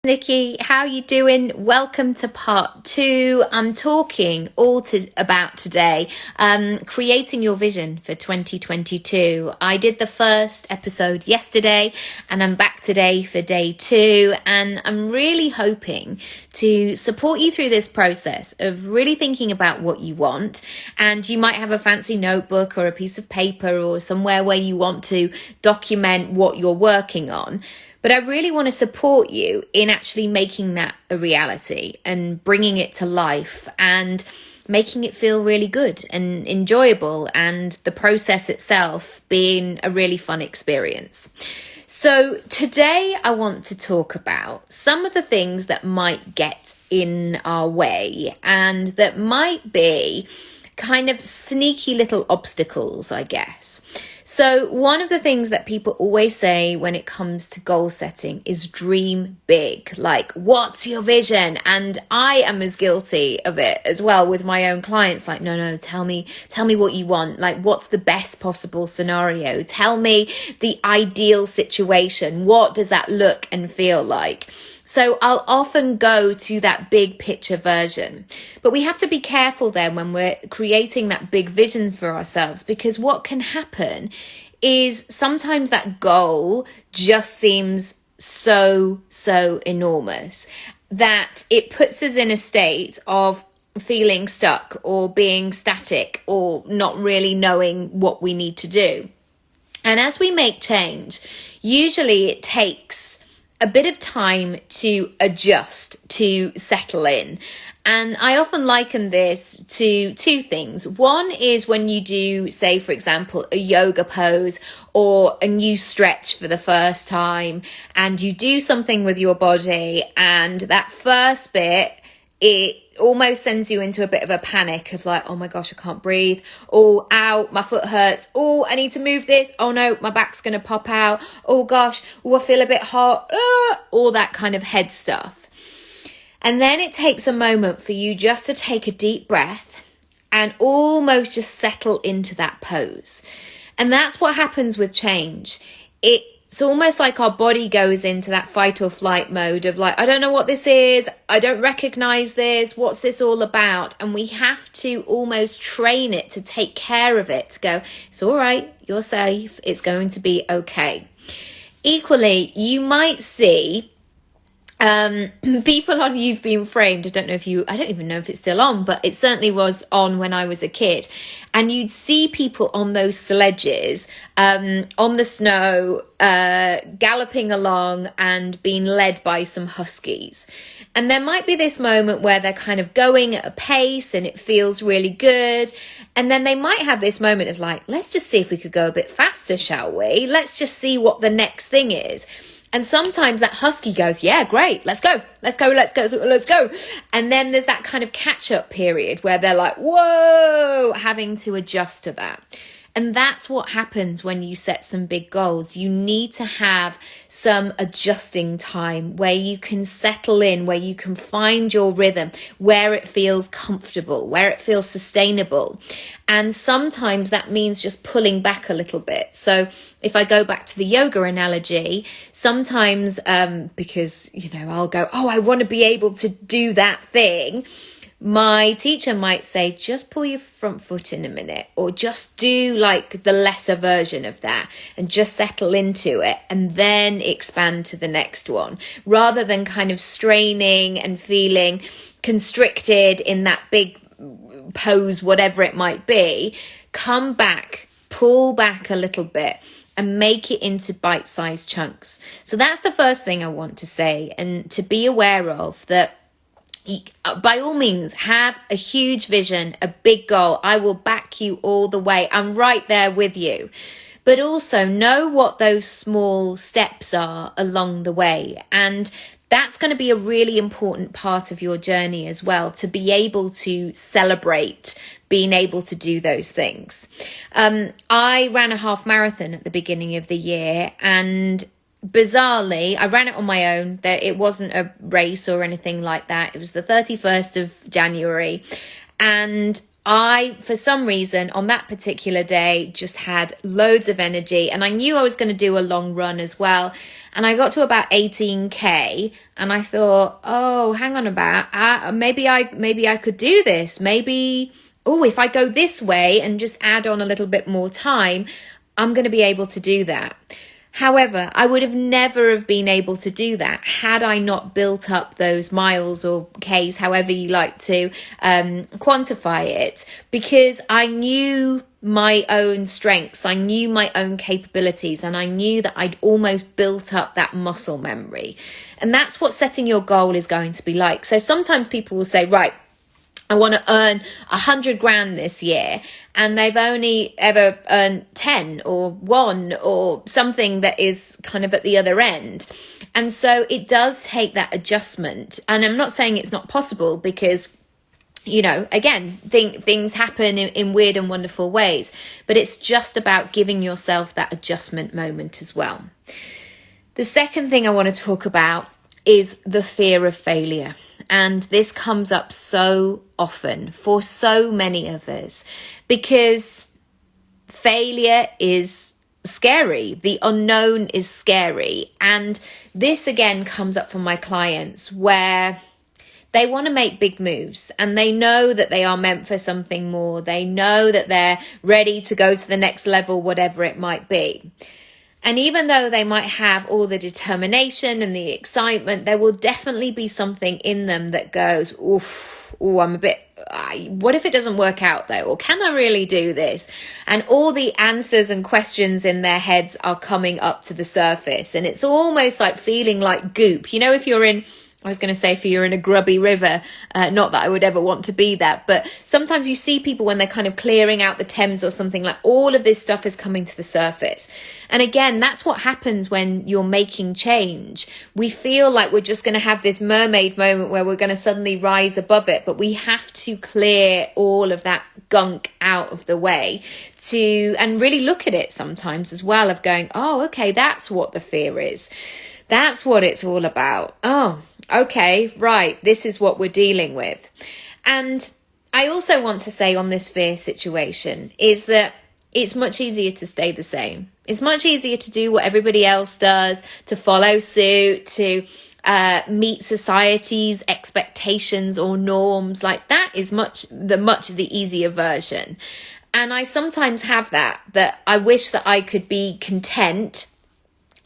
Nicky, how you doing? Welcome to part two. I'm talking about today, creating your vision for 2022. I did the first episode yesterday and I'm back today for day two. And I'm really hoping to support you through this process of really thinking about what you want. And you might have a fancy notebook or a piece of paper or somewhere where you want to document what you're working on. But I really want to support you in actually making that a reality and bringing it to life and making it feel really good and enjoyable, and the process itself being a really fun experience. So today I want to talk about some of the things that might get in our way and that might be kind of sneaky little obstacles, I guess. So one of the things that people always say when it comes to goal setting is dream big. Like, what's your vision? And I am as guilty of it as well with my own clients. Like, no, tell me what you want. Like, what's the best possible scenario? Tell me the ideal situation. What does that look and feel like? So I'll often go to that big picture version, but we have to be careful then when we're creating that big vision for ourselves, because what can happen is sometimes that goal just seems so enormous that it puts us in a state of feeling stuck or being static or not really knowing what we need to do. And as we make change, usually it takes a bit of time to adjust, to settle in. And I often liken this to two things. One is when you do, say, for example, a yoga pose or a new stretch for the first time, and you do something with your body, and that first bit, it almost sends you into a bit of a panic of like, oh my gosh, I can't breathe. Oh, ow, my foot hurts. Oh, I need to move this. Oh no, my back's going to pop out. Oh gosh, oh, I feel a bit hot. All that kind of head stuff. And then it takes a moment for you just to take a deep breath and almost just settle into that pose. And that's what happens with change. It's almost like our body goes into that fight or flight mode of like, I don't know what this is. I don't recognize this. What's this all about? And we have to almost train it to take care of it, to go, it's all right. You're safe. It's going to be okay. Equally, you might see people on You've Been Framed. I don't even know if it's still on, but it certainly was on when I was a kid. And you'd see people on those sledges, on the snow, galloping along and being led by some huskies. And there might be this moment where they're kind of going at a pace and it feels really good. And then they might have this moment of like, let's just see if we could go a bit faster, shall we? Let's just see what the next thing is. And sometimes that husky goes, yeah, great, let's go. And then there's that kind of catch-up period where they're like, whoa, having to adjust to that. And that's what happens when you set some big goals. You need to have some adjusting time where you can settle in, where you can find your rhythm, where it feels comfortable, where it feels sustainable. And sometimes that means just pulling back a little bit. So if I go back to the yoga analogy, sometimes because, I'll go, oh, I want to be able to do that thing. My teacher might say, just pull your front foot in a minute, or just do like the lesser version of that and just settle into it and then expand to the next one, rather than kind of straining and feeling constricted in that big pose, whatever it might be. Come back, pull back a little bit and make it into bite-sized chunks. So that's the first thing I want to say, and to be aware of that. By all means, have a huge vision, a big goal. I will back you all the way. I'm right there with you. But also know what those small steps are along the way. And that's going to be a really important part of your journey as well, to be able to celebrate being able to do those things. I ran a half marathon at the beginning of the year, and bizarrely, I ran it on my own. It wasn't a race or anything like that. It was the 31st of January. And I, for some reason, on that particular day, just had loads of energy, and I knew I was going to do a long run as well. And I got to about 18k, and I thought, oh, hang on maybe I could do this. Maybe, if I go this way and just add on a little bit more time, I'm going to be able to do that. However, I would have never have been able to do that had I not built up those miles or Ks, however you like to quantify it, because I knew my own strengths, I knew my own capabilities, and I knew that I'd almost built up that muscle memory. And that's what setting your goal is going to be like. So sometimes people will say, right, I want to earn 100 grand this year, and they've only ever earned 10 or 1 or something that is kind of at the other end. And so it does take that adjustment. And I'm not saying it's not possible, because, you know, again, things happen in weird and wonderful ways, but it's just about giving yourself that adjustment moment as well. The second thing I want to talk about is the fear of failure. And this comes up so often for so many of us, because failure is scary. The unknown is scary. And this again comes up from my clients, where they want to make big moves and they know that they are meant for something more. They know that they're ready to go to the next level, whatever it might be. And even though they might have all the determination and the excitement, there will definitely be something in them that goes, what if it doesn't work out though? Or can I really do this? And all the answers and questions in their heads are coming up to the surface. And it's almost like feeling like goop. You know, if you're in a grubby river, not that I would ever want to be that, but sometimes you see people when they're kind of clearing out the Thames or something, like all of this stuff is coming to the surface. And again, that's what happens when you're making change. We feel like we're just going to have this mermaid moment where we're going to suddenly rise above it, but we have to clear all of that gunk out of the way and really look at it sometimes as well, of going, oh, okay, that's what the fear is. That's what it's all about. Oh, okay, right, this is what we're dealing with. And I also want to say on this fear situation is that it's much easier to stay the same. It's much easier to do what everybody else does, to follow suit, to meet society's expectations or norms. Like, that is much the easier version. And I sometimes have that I wish that I could be content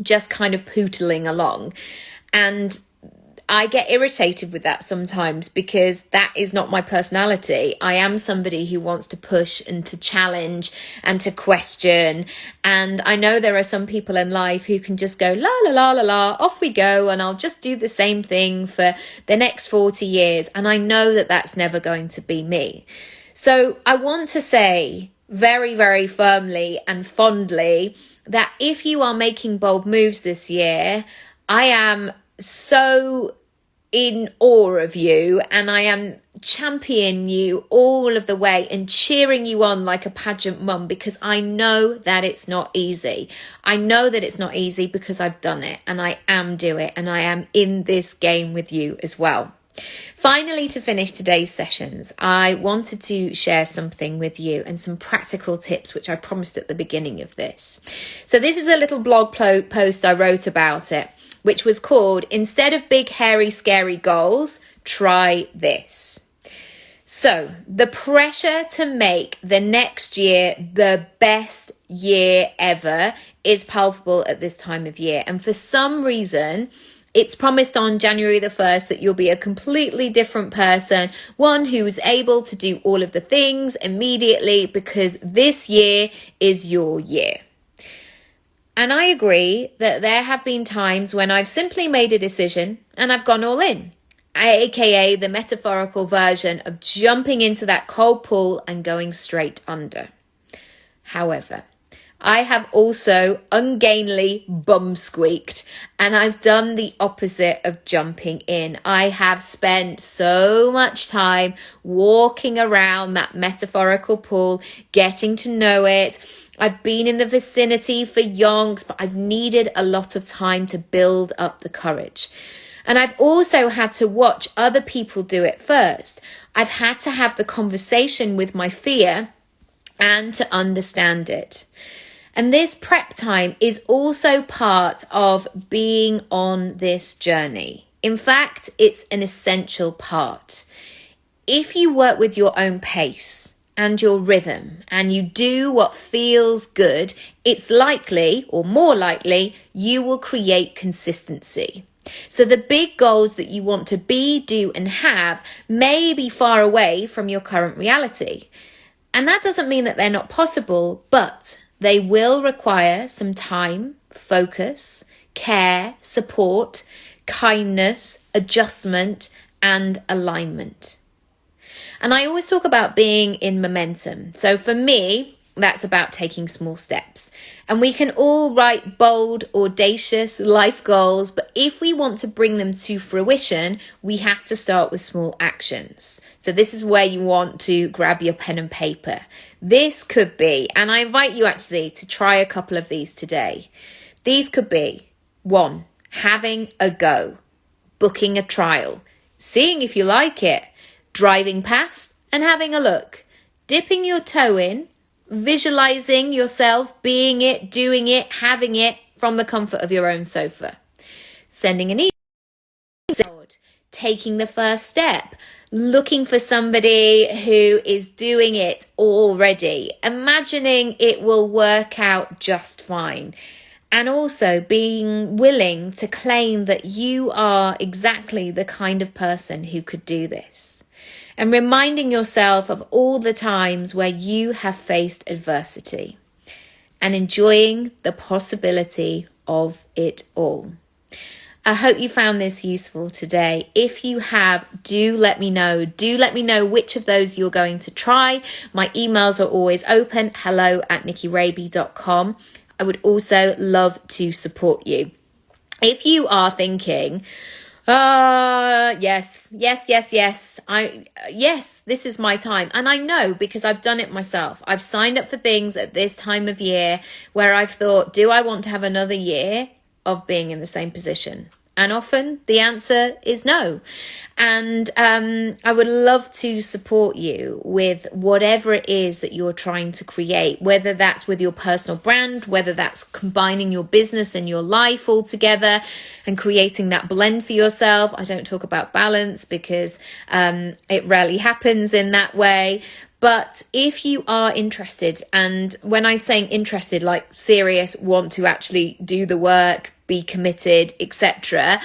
just kind of pootling along. And I get irritated with that sometimes, because that is not my personality. I am somebody who wants to push and to challenge and to question. And I know there are some people in life who can just go, la, la, la, la, la, off we go. And I'll just do the same thing for the next 40 years. And I know that that's never going to be me. So I want to say very, very firmly and fondly that if you are making bold moves this year, I am so in awe of you, and I am championing you all of the way and cheering you on like a pageant mum, because I know that it's not easy. I know that it's not easy because I've done it, and I am doing it, and I am in this game with you as well. Finally, to finish today's sessions, I wanted to share something with you and some practical tips, which I promised at the beginning of this. So this is a little blog post I wrote about it, which was called, "Instead of Big, Hairy, Scary Goals, Try This." So the pressure to make the next year the best year ever is palpable at this time of year. And for some reason, it's promised on January the 1st that you'll be a completely different person, one who is able to do all of the things immediately, because this year is your year. And I agree that there have been times when I've simply made a decision and I've gone all in, aka the metaphorical version of jumping into that cold pool and going straight under. However, I have also ungainly bum squeaked, and I've done the opposite of jumping in. I have spent so much time walking around that metaphorical pool, getting to know it. I've been in the vicinity for yonks, but I've needed a lot of time to build up the courage. And I've also had to watch other people do it first. I've had to have the conversation with my fear and to understand it. And this prep time is also part of being on this journey. In fact, it's an essential part. If you work with your own pace and your rhythm and you do what feels good, it's likely, or more likely, you will create consistency. So the big goals that you want to be, do, and have may be far away from your current reality. And that doesn't mean that they're not possible, but they will require some time, focus, care, support, kindness, adjustment, and alignment. And I always talk about being in momentum. So for me, that's about taking small steps. And we can all write bold, audacious life goals, but if we want to bring them to fruition, we have to start with small actions. So this is where you want to grab your pen and paper. This could be, and I invite you actually to try a couple of these today. These could be 1, having a go, booking a trial, seeing if you like it, driving past and having a look, dipping your toe in, visualizing yourself being it, doing it, having it from the comfort of your own sofa, sending an email, taking the first step, looking for somebody who is doing it already, imagining it will work out just fine. And also being willing to claim that you are exactly the kind of person who could do this. And reminding yourself of all the times where you have faced adversity and enjoying the possibility of it all. I hope you found this useful today. If you have, do let me know. Do let me know which of those you're going to try. My emails are always open, hello@nickyraby.com. I would also love to support you. If you are thinking, yes, this is my time. And I know because I've done it myself. I've signed up for things at this time of year where I've thought, do I want to have another year of being in the same position? And often the answer is no. And I would love to support you with whatever it is that you're trying to create, whether that's with your personal brand, whether that's combining your business and your life all together and creating that blend for yourself. I don't talk about balance because it rarely happens in that way. But if you are interested, and when I'm saying interested, like serious, want to actually do the work, be committed, etc.,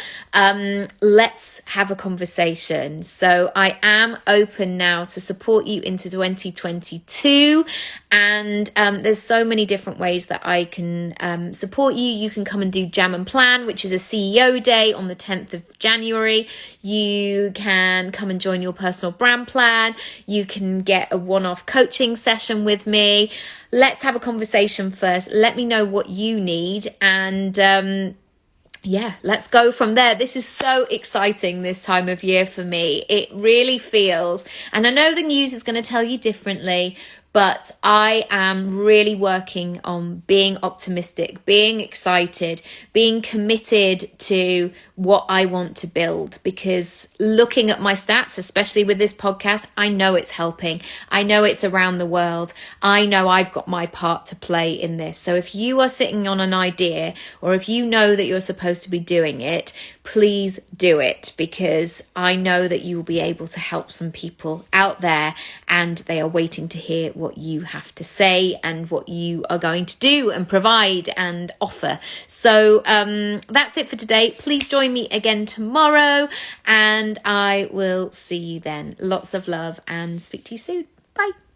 let's have a conversation. So I am open now to support you into 2022, and there's so many different ways that I can support you. You can come and do Jam and Plan, which is a CEO day on the 10th of January. You can come and join your personal brand plan. You can get a one-off coaching session with me. Let's have a conversation first. Let me know what you need, and let's go from there. This is so exciting this time of year for me. It really feels, and I know the news is going to tell you differently, but I am really working on being optimistic, being excited, being committed to what I want to build, because looking at my stats, especially with this podcast, I know it's helping. I know it's around the world. I know I've got my part to play in this. So if you are sitting on an idea, or if you know that you're supposed to be doing it, please do it, because I know that you will be able to help some people out there, and they are waiting to hear what you have to say and what you are going to do and provide and offer. So that's it for today. Please join me again tomorrow, and I will see you then. Lots of love, and speak to you soon. Bye.